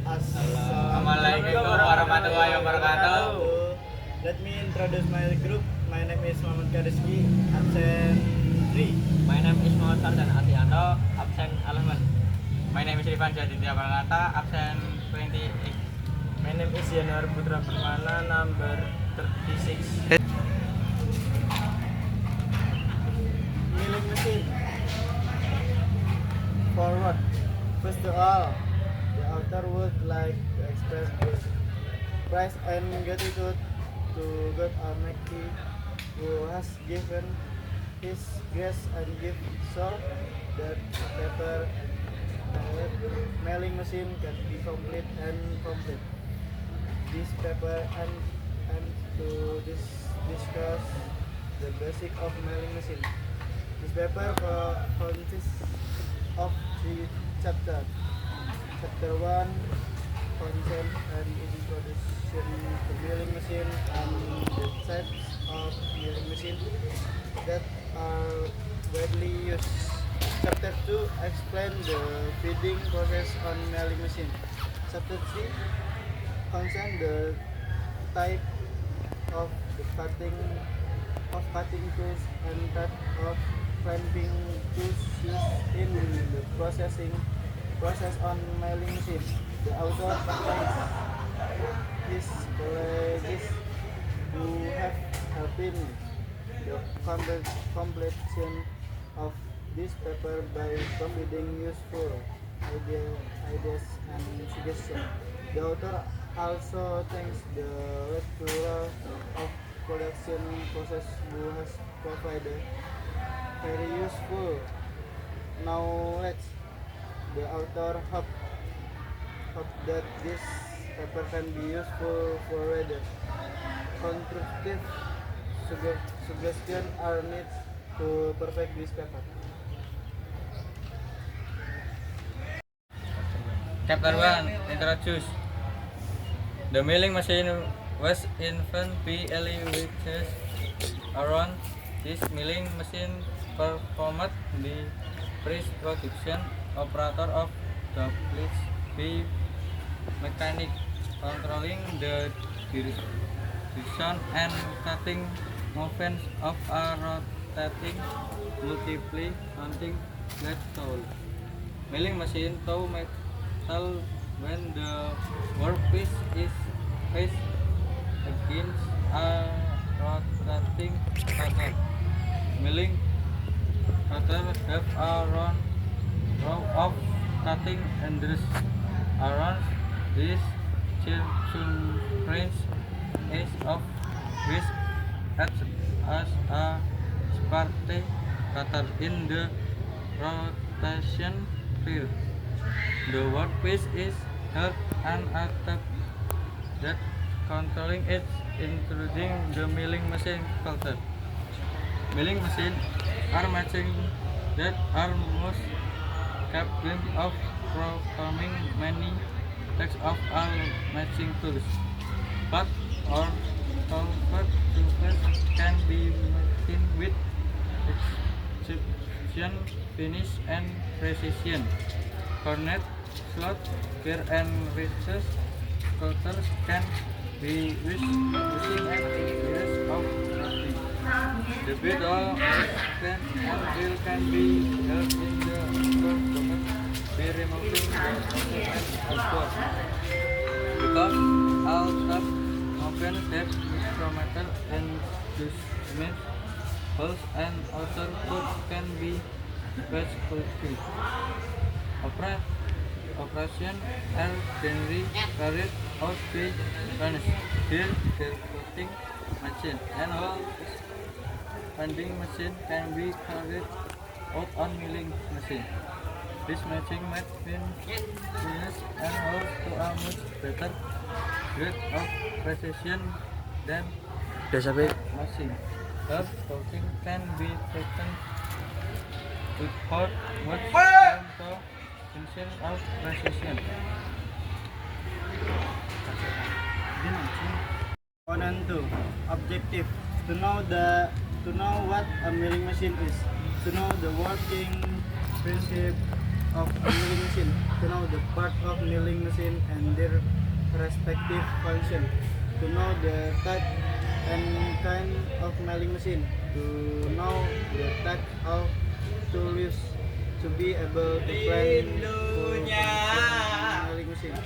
Assalamualaikum warahmatullahi wabarakatuh. Let me introduce my group. My name is Muhammad Kariski, absent 3. My name is Muhammad Sardan Asianto, absen 11. My name is Rifan Jaditya Pranata, absen 28. My name is Yanuar Putra Permana, number 36. Milling machine. Forward. First of all, the author would like to express his praise and gratitude to God Almighty, who has given His grace and gift so that paper mailing machine can be complete and complete. This paper and to discuss the basic of mailing machine. This paper consists of 3 chapters. Chapter 1 content and introduction to milling machine and the types of milling machine that are widely used. Chapter 2 explain the feeding process on milling machine. Chapter 3 concern the type of the cutting tools and type of clamping tools used in the process on milling machine. The author thanks his colleagues who have helped in the completion of this paper by providing useful ideas and suggestions. The author also thanks the lecturer of production process who has provided very useful knowledge. The author hope that this paper can be useful for readers. Constructive suggestions are needed to perfect this paper. Chapter 1 Introduce. The milling machine was invented by which around this milling machine performed the pre-production operator of the plates by mechanic controlling the direction and cutting movements of a rotating multiply counting flat tool. Milling machine tow metal when the workpiece is faced against a rotating cutter. Milling cutter have a round row of cutting edges around this circumference edge of which acts as a sparte cutter in the rotation field. The workpiece is held on a tab that controlling it, including the milling machine cutter. Milling machines are machines that are most capable of performing many tasks of all matching tools. But or comfort surface can be maintained with exception, finish and precision. Cornet, slot, gear and wrenches cutters can be used using an series of nothing. The bit of pen and wheel can be held in the upper bucket by removing the occupant outward. Because all top movements that instrumental inducement holes and outer foot can be patched quickly. Operation are generally carried out by runners, here the cutting machine, and all expanding machine can be carried out on milling machine. This machine might finish and hold to a much better grade of precision than machine. Thus, coating can be taken without much time to function of precision. Component 2. Objective: to know what a milling machine is, to know the working principle of a milling machine, to know the part of milling machine and their respective function, to know the type and kind of milling machine, to know the type of tool use, to be able to plan for milling machine.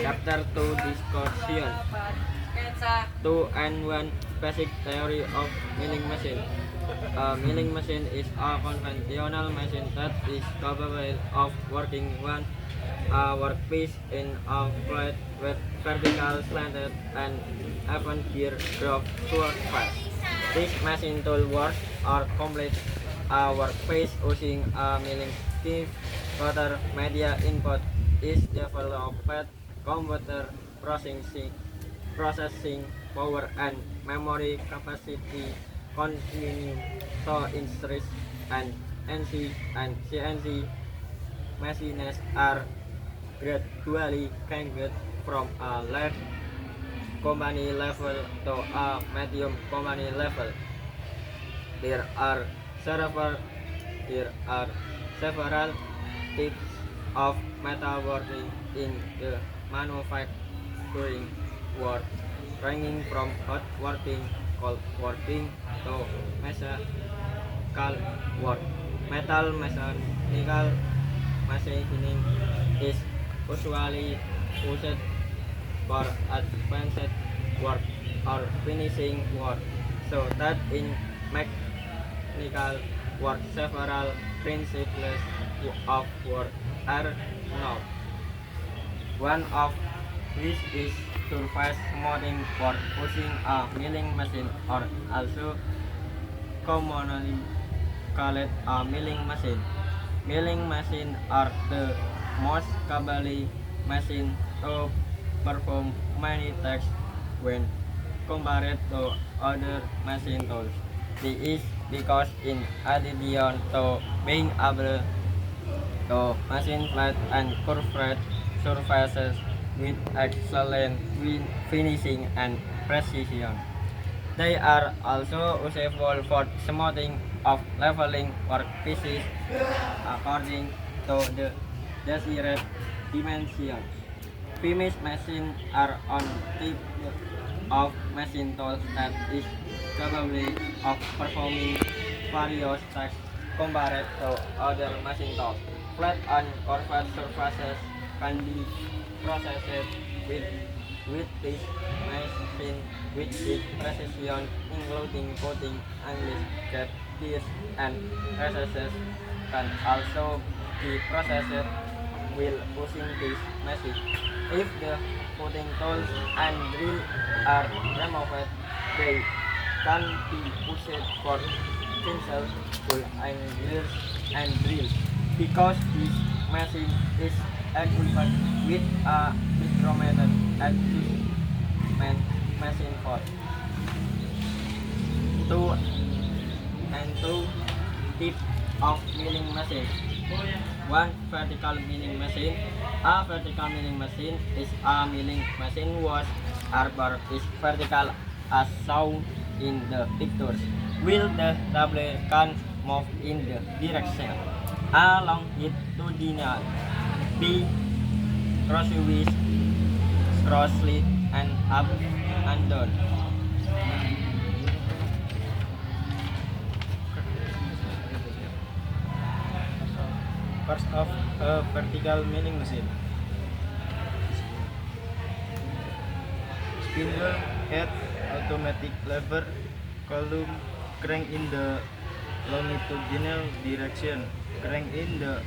Chapter 2 Discussion 2 and 1 Basic theory of milling machine. A milling machine is a conventional machine that is capable of working one a workpiece in a flat with vertical slanted and even gear drop surface. This machine tool works or complete a workpiece using a milling knife. Further media input is developed computer processing power and memory capacity continue to increase, and NC and CNC machines are gradually changed from a large company level to a medium company level. There are several there are several types of metalworking in the manufacturing world, ranging from hot working, cold working, to mechanical work. Metal mechanical machining is usually used for advanced work or finishing work, so that in mechanical work several principles of work are known. One of which is surface smoothing for using a milling machine, or also commonly called a milling machine. Milling machines are the most capable machine to perform many tasks when compared to other machine tools. This is because in addition to being able to machine flat and curved surfaces with excellent finishing and precision, they are also useful for smoothing of leveling workpieces according to the desired dimensions. Finish machines are on type of machine tools that is capable of performing various tasks compared to other machine tools. Flat and curved surfaces can be processed with this machine with big precision, including cutting angles, gap tears, and recesses can also be processed while using this machine. If the cutting tools and drill are removed, they can be used for pencils, tool anglers, and drills. Because this machine is equipped with a micrometer adjustment machine for two types of milling machine. One, vertical milling machine. A vertical milling machine is a milling machine whose arbor is vertical as shown in the pictures, while the table can move in the direction A longitudinal, B crosswise, crossly, and up and down. Parts of a vertical milling machine: spindle head, automatic lever, column, crank in the longitudinal direction, crank in the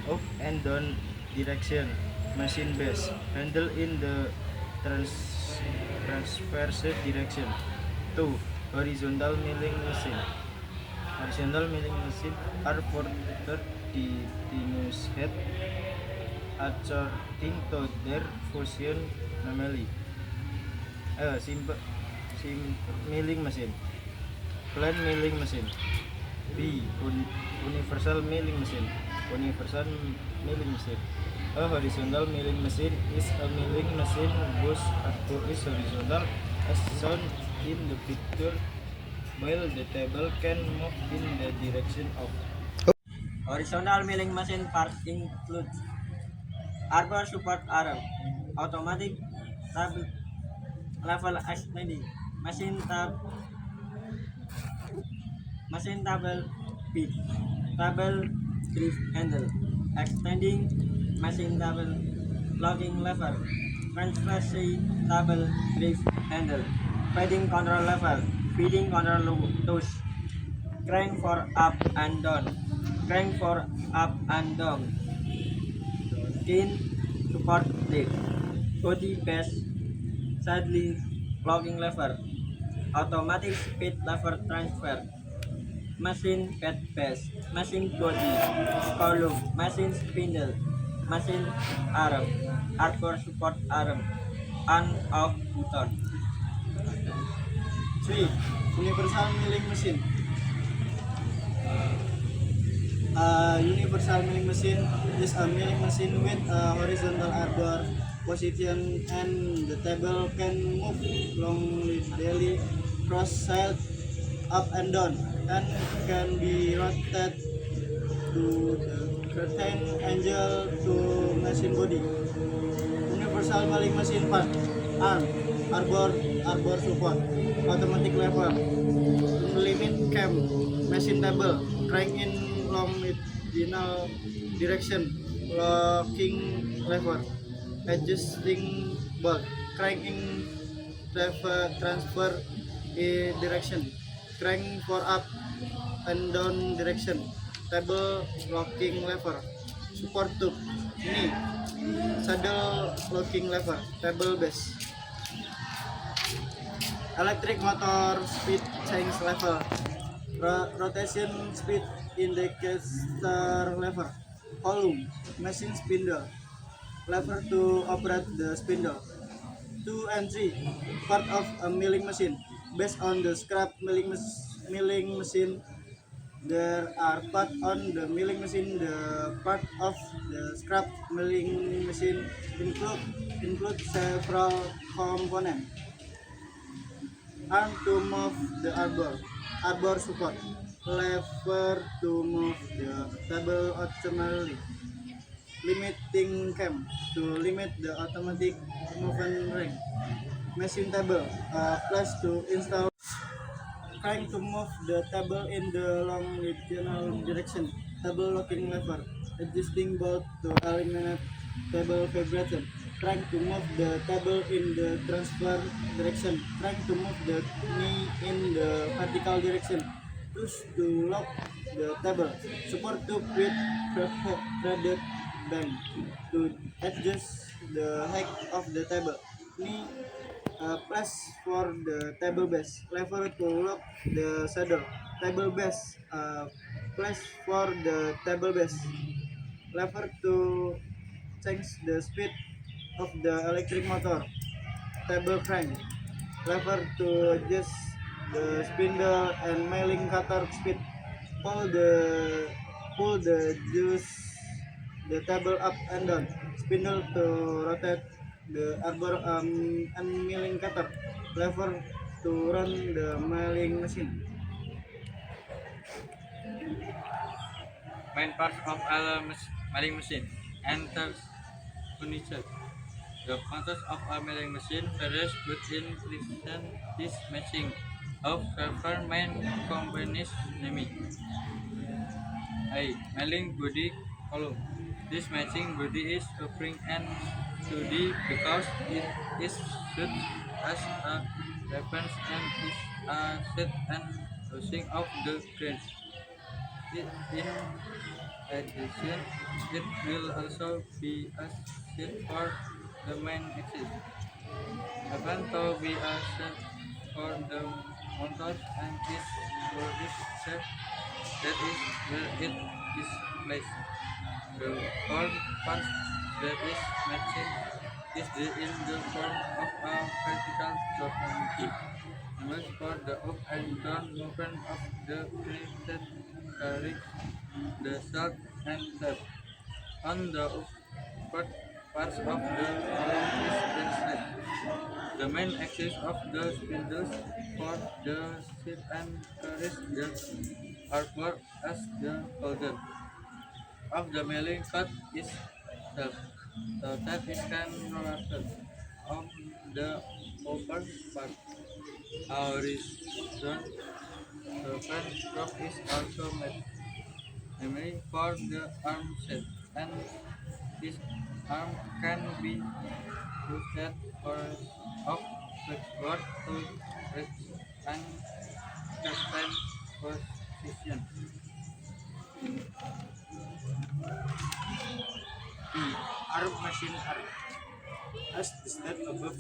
up and down direction, machine base, handle in the transverse direction. 2. Horizontal milling machine. Horizontal milling machine are for continuous head according to their function, namely simple milling machine, plain milling machine. B. Universal milling machine. Universal milling machine. A horizontal milling machine is a milling machine whose arbor is horizontal as shown in the picture. while the table can move in the direction of. Horizontal milling machine part includes arbor support arm, automatic tab level extending, machine table feed, table drift handle, extending machine table, locking lever, transversely table drift handle, feeding control tools, crank for up and down, crank for up and down, chain support plate, body base, sidling locking lever, automatic speed lever transfer, machine bed base, machine body, column, machine spindle, machine arm, arbor support arm, on off button. 3. Universal milling machine. A universal milling machine is a milling machine with a horizontal arbor position and the table can move longitudinally cross-side up and down and can be rotated to the certain angle to machine body. Universal milling machine part. Arm, arbor support, automatic lever, limit cam, machine table, crank in longitudinal direction, locking lever, adjusting bolt, crank in lever transfer direction, crank for up and down direction, table locking lever, support tube, knee, saddle locking lever, table base. Electric motor speed change level, rotation speed indicator lever, column, machine spindle, lever to operate the spindle. 2 and 3, part of a milling machine. Based on the scrap milling machine, there are part on the milling machine. The part of the scrap milling machine include several components. Arm to move the arbor support, lever to move the table automatically, limiting cam to limit the automatic movement ring, machine table, place to install, crank to move the table in the longitudinal direction, table locking lever, adjusting bolt to eliminate table vibration, crank to move the table in the transfer direction, crank to move the knee in the vertical direction, push to lock the table, support tube with threaded bank to adjust the height of the table, knee place for the table base, lever to lock the saddle, table base, place for the table base, lever to change the speed of the electric motor, table crank, lever to adjust the spindle and milling cutter speed, pull the juice the table up and down, spindle to rotate the arbor and milling cutter, lever to run the milling machine. Main parts of a milling machine. Enters furniture. The functions of a milling machine varies within this matching of several main components named A. Milling body column. This matching body is offering and study because it is used as a reference and is a set and dosing of the grain. In addition, it will also be a seat for the main axis, even to be a set for the motors and its body shape that is where it is placed. The whole part that is matching is in the form of a vertical geometry. Numbers for the up and down movement of the printed carries the salt and tab. On the upper parts of the column is translated. The main axis of the spindles for the seat and carries the arbor as the holder of the milling cut is the that is can rotated on the upper part. Horizon serpent drop is also made namely for the arm set, and this arm can be twisted or of backward to reach and sustain position. Arm machine arm. As the step above,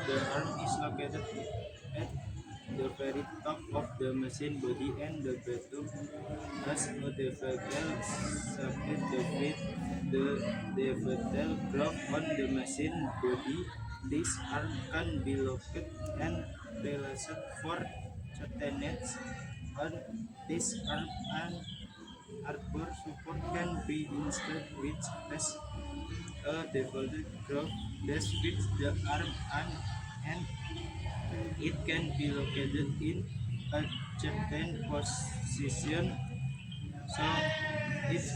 the arm is located at the very top of the machine body and the bottom has no dividal submit the feet. The dividal groove on the machine body. This arm can be located and released for maintenance on this arm, and arbor support can be installed which has a defaulted groove that fits the arm, and it can be located in a certain position, so it is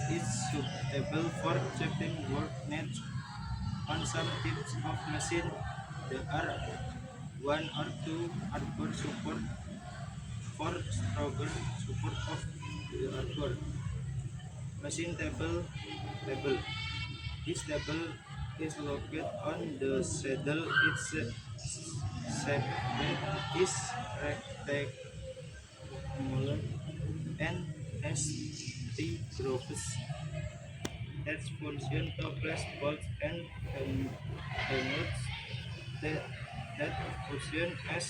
suitable for certain work needs. On some types of machine, there are one or two arbor support for stronger support of the arbor. Machine table. This table is located on the saddle. Its shape is rectangular and has three grooves that function to press bolts and nuts that, that function as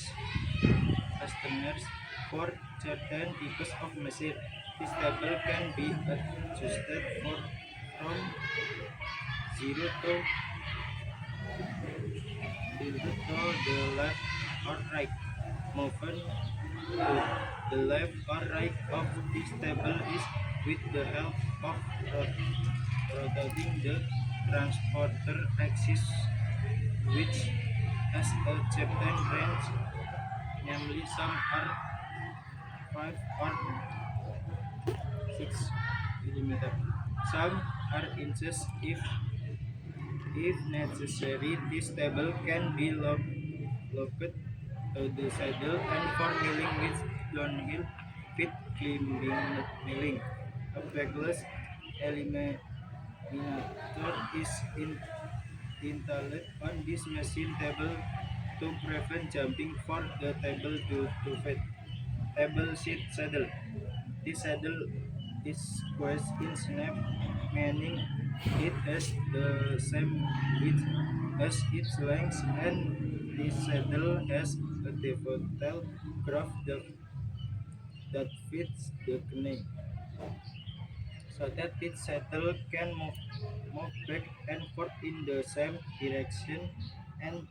fasteners for certain types of machine. This table can be adjusted from 0 to tilted to the left or right. Movement to the left or right of this table is with the help of rotating the transporter axis, which has a certain range, namely some are 5 or 6 millimeter. Some are inches if necessary. This table can be locked to the saddle and for milling with downhill fit climbing milling. A backless eliminator is installed on this machine table to prevent jumping for the table to fit. Table seat saddle. This saddle is square in snap, meaning it has the same width as its length, and this saddle has a default groove that fits the knee, so that its saddle can move back and forth in the same direction and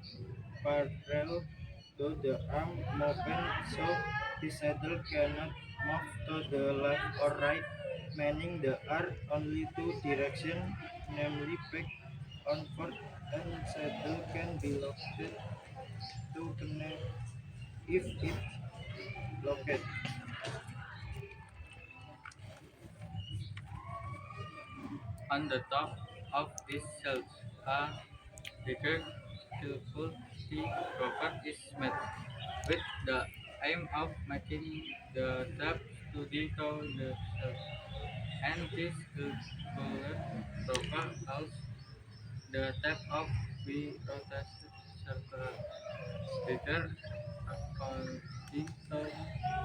parallel to the arm movement, so the saddle cannot move to the left or right, meaning there are only two directions, namely back and forth, and saddle can be locked to connect if it locked. On the top of these shelves, a bigger skillful tea dropper is made, with the aim of making the tap steady to the shelf. And this skillful dropper allows the tap of be rotated circular bigger according to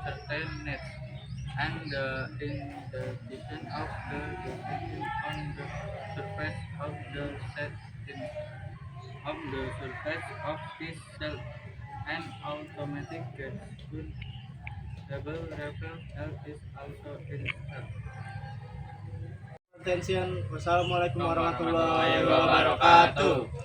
certain needs, and the indication of the location on the surface of the setting of the surface of this cell. An automatic gesture double refill help is also installed. Attention. Wassalamualaikum warahmatullahi Warahmatullahi wabarakatuh. wabarakatuh.